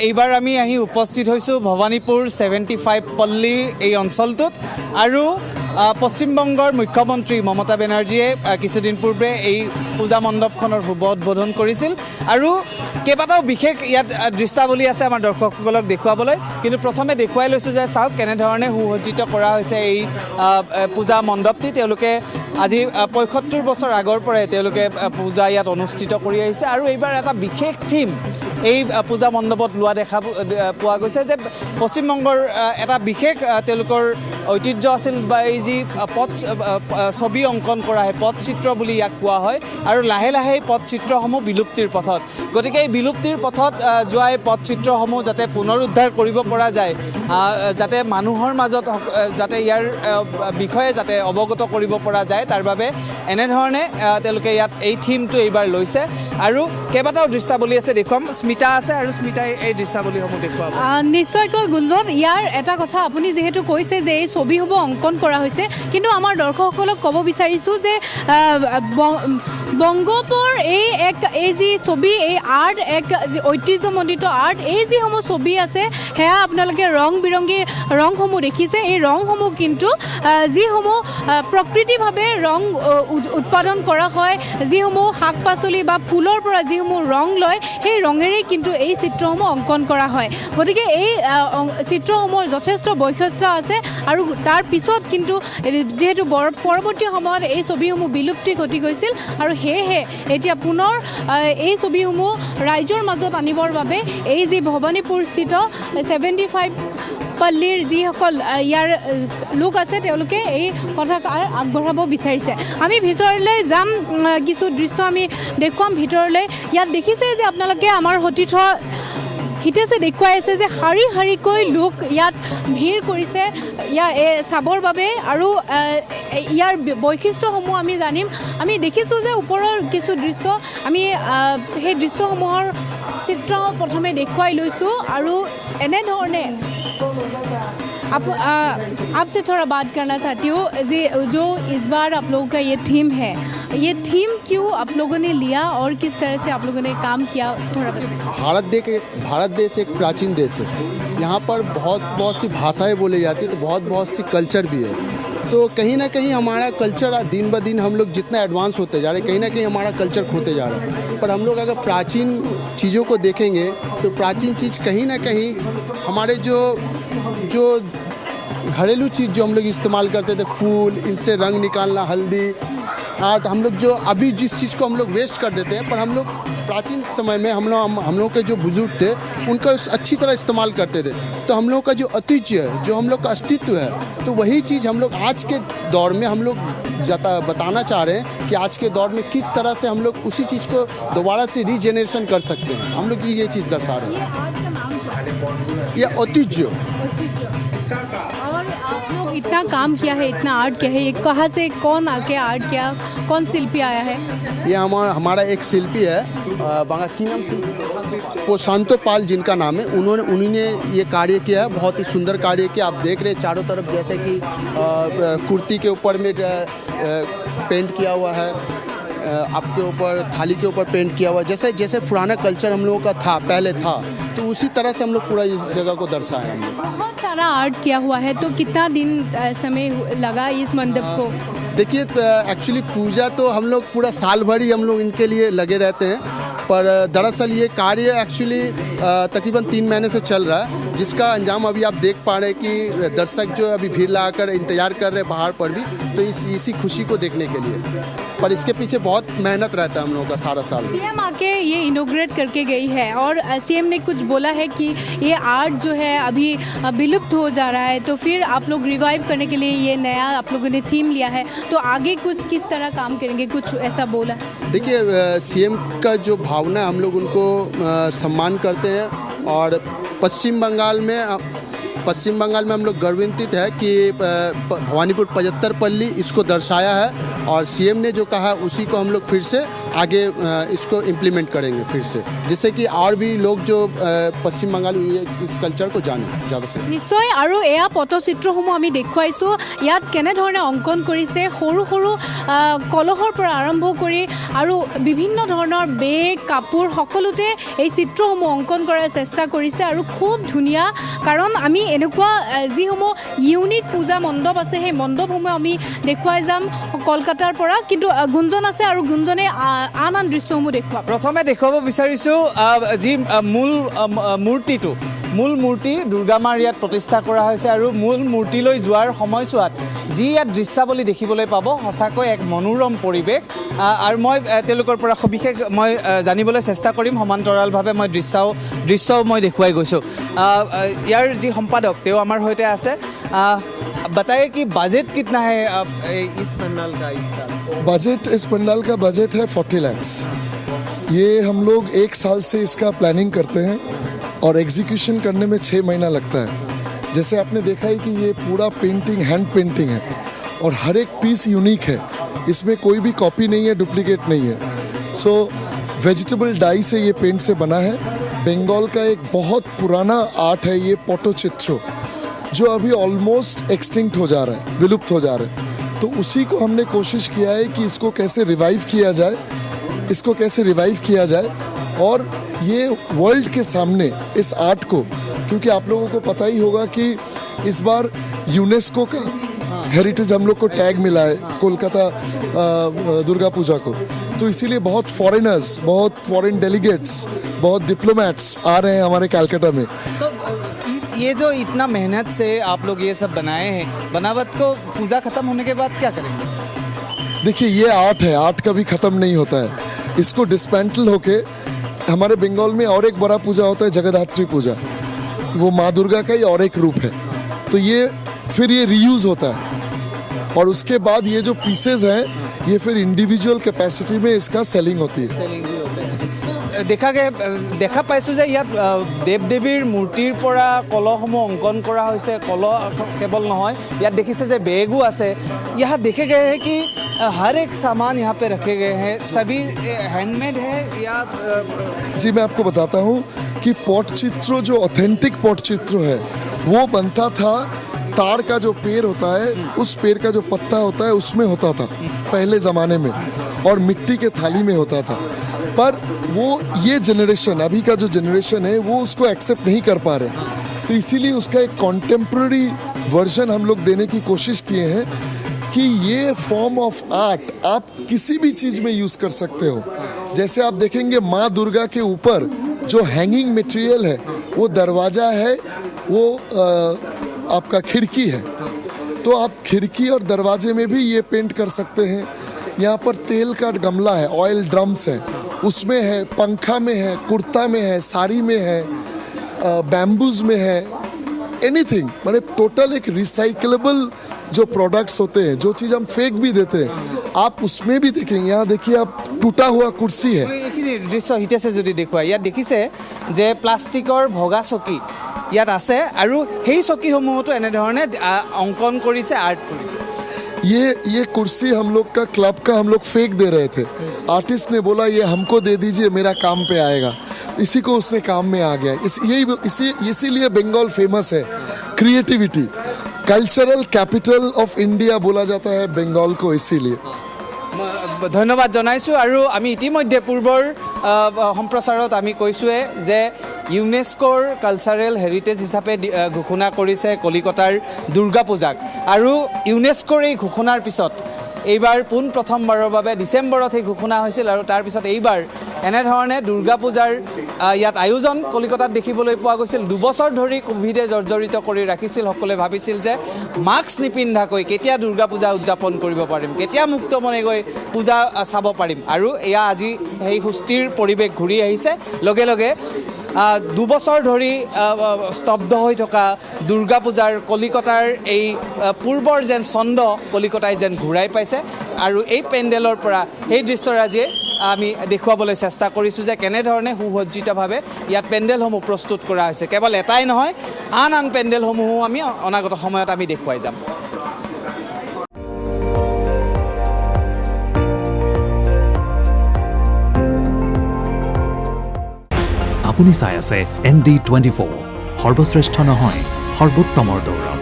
এইবাৰ আমি আহি উপস্থিত হৈছোঁ ভৱানীপুৰ 75 পল্লী এই অঞ্চলটোত আৰু পশ্চিমবংগৰ মুখ্যমন্ত্ৰী মমতা বেনাৰ্জীয়ে কিছুদিন পূৰ্বে এই পূজা মণ্ডপখনৰ শুভ উদ্বোধন কৰিছিল আৰু কেইবাটাও বিশেষ ইয়াত দৃশ্যাৱলী আছে আমাৰ দৰ্শকসকলক দেখুৱাবলৈ। কিন্তু প্ৰথমে দেখুৱাই লৈছোঁ যে চাওক কেনেধৰণে সুসজ্জিত কৰা হৈছে এই পূজা মণ্ডপটি। তেওঁলোকে আজি ৭৫ বছৰ আগৰ পৰাই তেওঁলোকে পূজা ইয়াত অনুষ্ঠিত কৰি আহিছে আৰু এইবাৰ এটা বিশেষ থিম এই পূজা মণ্ডপত লোৱা দেখা পোৱা গৈছে যে পশ্চিমবংগৰ এটা বিশেষ তেওঁলোকৰ ঐতিহ্য আছিল বা এই যি ছবি অংকন কৰা হয় পটচিত্ৰ বুলি ইয়াক কোৱা হয় আৰু লাহে লাহে এই পটচিত্ৰসমূহ বিলুপ্তিৰ পথত। গতিকে এই বিলুপ্তিৰ পথত যোৱা এই পটচিত্ৰসমূহ যাতে পুনৰুদ্ধাৰ কৰিব পৰা যায়, যাতে মানুহৰ মাজত যাতে ইয়াৰ বিষয়ে যাতে অৱগত কৰিব পৰা যায়, তাৰ বাবে এনেধৰণে তেওঁলোকে ইয়াত এই থিমটো এইবাৰ লৈছে আৰু কেইবাটাও দৃশ্যাৱলী আছে দেখুৱাম। স্মিতা আছে আৰু স্মিতাই এই দৃশ্যাৱলীসমূহ দেখুৱাব। নিশ্চয়কৈ গুঞ্জন, ইয়াৰ এটা কথা আপুনি যিহেতু কৈছে যে এই ছবিসমূহ অংকন কৰা হৈছে, কিন্তু আমাৰ দৰ্শকসকলক ক'ব বিচাৰিছোঁ যে বংগোপৰ এই যি ছবি, এই আৰ্ট, এক ঐতিহ্যমণ্ডিত আৰ্ট, এই যিসমূহ ছবি আছে সেয়া আপোনালোকে ৰং বিৰংগী ৰংসমূহ দেখিছে। এই ৰংসমূহ কিন্তু যিসমূহ প্ৰকৃতিভাৱে ৰং উৎপাদন কৰা হয়, যিসমূহ শাক পাচলি বা ফুলৰ পৰা যিসমূহ ৰং লয়, সেই ৰঙেৰেই কিন্তু এই চিত্ৰসমূহ অংকন কৰা হয়। গতিকে এই চিত্ৰসমূহৰ যথেষ্ট বৈশিষ্ট্য আছে আৰু তাৰ পিছত কিন্তু যিহেতু পৰৱৰ্তী সময়ত এই ছবিসমূহ বিলুপ্তি ঘটি গৈছিল আৰু সেয়েহে এতিয়া পুনৰ এই ছবিসমূহ ৰাইজৰ মাজত আনিবৰ বাবে এই যি ভৱানীপুৰস্থিত 75 পল্লীৰ যিসকল ইয়াৰ লোক আছে তেওঁলোকে এই কথা আগবঢ়াব বিচাৰিছে। আমি ভিতৰলৈ যাম, কিছু দৃশ্য আমি দেখুৱাম ভিতৰলৈ। ইয়াত দেখিছে যে আপোনালোকে আমাৰ সতীৰ্থ হিতেশে দেখুৱাই আছে যে শাৰী শাৰীকৈ লোক ইয়াত ভিৰ কৰিছে চাবৰ বাবে আৰু ইয়াৰ বৈশিষ্ট্যসমূহ আমি জানিম। আমি দেখিছোঁ যে ওপৰৰ কিছু দৃশ্য, আমি সেই দৃশ্যসমূহৰ চিত্ৰ প্ৰথমে দেখুৱাই লৈছোঁ আৰু এনেধৰণে आपसे थोड़ा बात करना चाहती हूँ जी, जो इस बार आप लोगों का ये थीम है, ये थीम क्यों आप लोगों ने लिया और किस तरह से आप लोगों ने काम किया, थोड़ा बताइए। भारत देश एक प्राचीन देश है। यहाँ पर बहुत सी भाषाएं बोली जाती है, तो बहुत सी कल्चर भी है। तो कहीं ना कहीं हमारा कल्चर दिन ब दिन हम लोग जितना एडवांस होते जा रहे हैं, कहीं ना कहीं हमारा कल्चर खोते जा रहा है। पर हम लोग अगर प्राचीन चीज़ों को देखेंगे तो प्राचीन चीज़ कहीं ना कहीं हमारे जो घरेलू चीज़ जो हम लोग इस्तेमाल करते थे, फूल, इनसे रंग निकालना, हल्दी आर्ट, हम लोग जो अभी जिस चीज़ को हम लोग वेस्ट कर देते हैं, पर हम लोग प्राचीन समय में हम लोग के जो बुजुर्ग थे उनका अच्छी तरह इस्तेमाल करते थे। तो हम लोग का जो ऐतिह्य है, जो हम लोग का अस्तित्व है, तो वही चीज़ हम लोग आज के दौर में हम लोग बताना चाह रहे हैं कि आज के दौर में किस तरह से हम लोग उसी चीज़ को दोबारा से रीजेनरेशन कर सकते हैं। हम लोग ये चीज़ दर्शा रहे हैं, ये ऐतिह्य। और आप लोग इतना काम किया है, इतना आर्ट किया है, ये कहाँ से कौन आके आर्ट किया, कौन शिल्पी आया है? ये हमारा एक शिल्पी है, की नाम पोशांतो पाल जिनका नाम है, उन्होंने ये कार्य किया है। बहुत ही सुंदर कार्य किया। आप देख रहे हैं चारों तरफ, जैसे कि कुर्ती के ऊपर में पेंट किया हुआ है, आपके ऊपर थाली के ऊपर पेंट किया हुआ है, जैसे पुराना कल्चर हम लोगों का था, पहले था, तो उसी तरह से हम लोग पूरा इस जगह को दर्शाए हैं। बहुत सारा आर्ट किया हुआ है, तो कितना दिन समय लगा इस मंडप को? देखिए, एक्चुअली पूजा तो हम लोग पूरा साल भर ही हम लोग इनके लिए लगे रहते हैं, पर दरअसल ये कार्य एक्चुअली तकरीबन 3 महीने से चल रहा है, जिसका अंजाम अभी आप देख पा रहे हैं कि दर्शक जो अभी भीड़ लगाकर इंतज़ार कर रहे हैं बाहर पर भी, तो इसी खुशी को देखने के लिए। पर इसके पीछे बहुत मेहनत रहता है हम लोगों का सारा साल। सीएम आके ये इनोग्रेट करके गई है और सीएम ने कुछ बोला है कि ये आर्ट जो है अभी विलुप्त हो जा रहा है, तो फिर आप लोग रिवाइव करने के लिए ये नया आप लोगों ने थीम लिया है, तो आगे कुछ किस तरह काम करेंगे, कुछ ऐसा बोला? देखिए, सीएम का जो भावना है हम लोग उनको सम्मान करते हैं और पश्चिम बंगाल में पश्चिम बंगाल में हम लोग गर्वित है कि भवानीपुर 75 पल्ली इसको दर्शाया है और सीएम ने जो कहा उसी को हम लोग फिर से आगे इसको इम्प्लीमेंट करेंगे फिर से, जिससे कि और भी लोग जो पश्चिम बंगाल इस कल्चर को जाने ज़्यादा से। নিশ্চয় আৰু এয়া পটচিত্ৰসমূহ আমি দেখুৱাইছোঁ ইয়াত কেনেধৰণে অংকন কৰিছে সৰু সৰু কলহৰ পৰা আৰম্ভ কৰি আৰু বিভিন্ন ধৰণৰ বেগ কাপোৰ সকলোতে এই চিত্ৰসমূহ অংকন কৰাৰ চেষ্টা কৰিছে আৰু খুব ধুনীয়া কাৰণ আমি এনেকুৱা যিসমূহ ইউনিক পূজা মণ্ডপ আছে সেই মণ্ডপসমূহ আমি দেখুৱাই যাম কলকাতাৰ পৰা, কিন্তু গুঞ্জন আছে আৰু গুঞ্জনে আন আন দৃশ্যসমূহ দেখুৱাব। প্ৰথমে দেখুৱাব বিচাৰিছোঁ যি মূল মূৰ্তি দুৰ্গা মাৰ ইয়াত প্ৰতিষ্ঠা কৰা হৈছে আৰু মূল মূৰ্তিলৈ যোৱাৰ সময়ছোৱাত যি ইয়াত দৃশ্যাৱলী দেখিবলৈ পাব সঁচাকৈ এক মনোৰম পৰিৱেশ। আৰু মই তেওঁলোকৰ পৰা সবিশেষ মই জানিবলৈ চেষ্টা কৰিম, সমান্তৰালভাৱে মই দৃশ্যও মই দেখুৱাই গৈছোঁ। ইয়াৰ যি সম্পাদক তেওঁ আমাৰ সৈতে আছে। बताइए कि बजट कितना है इस पंडाल का इस साल? बजट इस पंडाल का बजट है 40 लाख। ये हम लोग 1 साल से इसका प्लानिंग करते हैं और एग्जीक्यूशन करने में 6 महीना लगता है। जैसे आपने देखा है कि ये पूरा पेंटिंग हैंड पेंटिंग है और हर एक पीस यूनिक है, इसमें कोई भी कॉपी नहीं है, डुप्लीकेट नहीं है। सो वेजिटेबल डाई से ये पेंट से बना है। बंगाल का एक बहुत पुराना आर्ट है ये पटचित्र, जो अभी ऑलमोस्ट एक्सटिंक्ट हो जा रहा है, विलुप्त हो जा रहा है। तो उसी को हमने कोशिश किया है कि इसको कैसे रिवाइव किया जाए और ये वर्ल्ड के सामने इस आर्ट को, क्योंकि आप लोगों को पता ही होगा कि इस बार यूनेस्को का हेरिटेज हम लोग को टैग मिला है कोलकाता दुर्गा पूजा को, तो इसीलिए बहुत फॉरेनर्स, बहुत फॉरेन डेलीगेट्स, बहुत डिप्लोमेट्स आ रहे हैं हमारे कलकत्ता में। तो ये जो इतना मेहनत से आप लोग ये सब बनाए हैं, बनावट को पूजा खत्म होने के बाद क्या करेंगे? देखिए ये आर्ट है, आर्ट कभी ख़त्म नहीं होता है। इसको डिस्पेंटल होके हमारे बंगाल में और एक बड़ा पूजा होता है जगद्धात्री पूजा, वो माँ दुर्गा का ही और एक रूप है। तो ये फिर ये रीयूज़ होता है और उसके बाद ये जो पीसेज हैं ये फिर इंडिविजुअल कैपेसिटी में इसका सेलिंग होती है। দেখা পাইছোঁ যে ইয়াত দেৱ দেৱীৰ মূৰ্তিৰ পৰা কলহসমূহ অংকন কৰা হৈছে। কলহ কেৱল নহয়, ইয়াত দেখিছে যে বেগো আছে। यहाँ देखे गए हैं कि हर एक सामान यहाँ पे रखे गए हैं, सभी हैंडमेड है या जी मैं आपको बताता हूँ कि पटचित्र जो ऑथेंटिक पटचित्र है वो बनता था तार का जो पेड़ होता है, उस पेड़ का जो पत्ता होता है उसमें होता था पहले ज़माने में और मिट्टी के थाली में होता था। पर वो ये जनरेशन, अभी का जो जनरेशन है वो उसको एक्सेप्ट नहीं कर पा रहे, तो इसीलिए उसका एक कॉन्टेम्प्ररी वर्जन हम लोग देने की कोशिश किए हैं कि ये फॉर्म ऑफ आर्ट आप किसी भी चीज़ में यूज़ कर सकते हो। जैसे आप देखेंगे माँ दुर्गा के ऊपर जो हैंगिंग मटेरियल है वो दरवाज़ा है, वो आपका खिड़की है, तो आप खिड़की और दरवाजे में भी ये पेंट कर सकते हैं। यहाँ पर तेल का गमला है, ऑयल ड्रम्स है, उसमें है, पंखा में है, कुर्ता में है, साड़ी में है, बैम्बूज में है, एनीथिंग। मतलब टोटल एक रिसाइकलेबल जो प्रोडक्ट्स होते हैं, जो चीज़ हम फेंक भी देते हैं, आप उसमें भी देखेंगे। यहाँ देखिए आप टूटा हुआ कुर्सी है। এইখিনি দৃশ্য হিতেছে যদি দেখুৱাই, ইয়াত দেখিছে যে প্লাষ্টিকৰ ভগা চকী ইয়াত আছে আৰু সেই চকীসমূহতো এনেধৰণে অংকন কৰিছে, আৰ্ট কৰিছে। ये कुर्सी हम लोग का क्लब का हम लोग फेंक दे रहे थे, आर्टिस्ट ने बोला ये हमको दे दीजिए, मेरा काम पे आएगा, इसी को उसने काम में आ गया। इसीलिए बंगाल फेमस है, creativity, cultural capital of India बोला जाता है बंगाल को, इसीलिए। ধন্যবাদ জনাইছোঁ। আৰু আমি ইতিমধ্যে পূৰ্বৰ সম্প্ৰচাৰত আমি কৈছোঁৱে যে ইউনেস্কোৰ কালচাৰেল হেৰিটেজ হিচাপে ঘোষণা কৰিছে কলিকতাৰ দুৰ্গা পূজাক। আৰু ইউনেস্কোৰ এই ঘোষণাৰ পিছত এইবাৰ প্ৰথমবাৰৰ বাবে ডিচেম্বৰত সেই ঘোষণা হৈছিল আৰু তাৰপিছত এইবাৰ এনেধৰণে দুৰ্গা পূজাৰ ইয়াত আয়োজন কলিকতাত দেখিবলৈ পোৱা গৈছিল। 2 বছৰ ধৰি কোভিডে জৰ্জৰিত কৰি ৰাখিছিল। সকলোৱে ভাবিছিল যে মাস্ক নিপিন্ধাকৈ কেতিয়া দুৰ্গা পূজা উদযাপন কৰিব পাৰিম, কেতিয়া মুক্ত মনে গৈ পূজা চাব পাৰিম। আৰু এয়া আজি সেই সুস্থিৰ পৰিৱেশ ঘূৰি আহিছে। লগে লগে 2 বছৰ ধৰি স্তব্ধ হৈ থকা দুৰ্গা পূজাৰ কলিকতাৰ এই পূৰ্বৰ যেন ছন্দ কলিকতাই যেন ঘূৰাই পাইছে আৰু এই পেণ্ডেলৰ পৰা সেই দৃশ্যৰাজিয়ে আমি দেখুৱাবলৈ চেষ্টা কৰিছোঁ যে কেনেধৰণে সুসজ্জিতভাৱে ইয়াত পেণ্ডেলসমূহ প্ৰস্তুত কৰা হৈছে। কেৱল এটাই নহয়, আন পেণ্ডেলসমূহো আমি অনাগত সময়ত আমি দেখুৱাই যাম। আপুনি চাই আছে ND24, সৰ্বশ্ৰেষ্ঠ নহয় সৰ্বোত্তমৰ দৌৰ।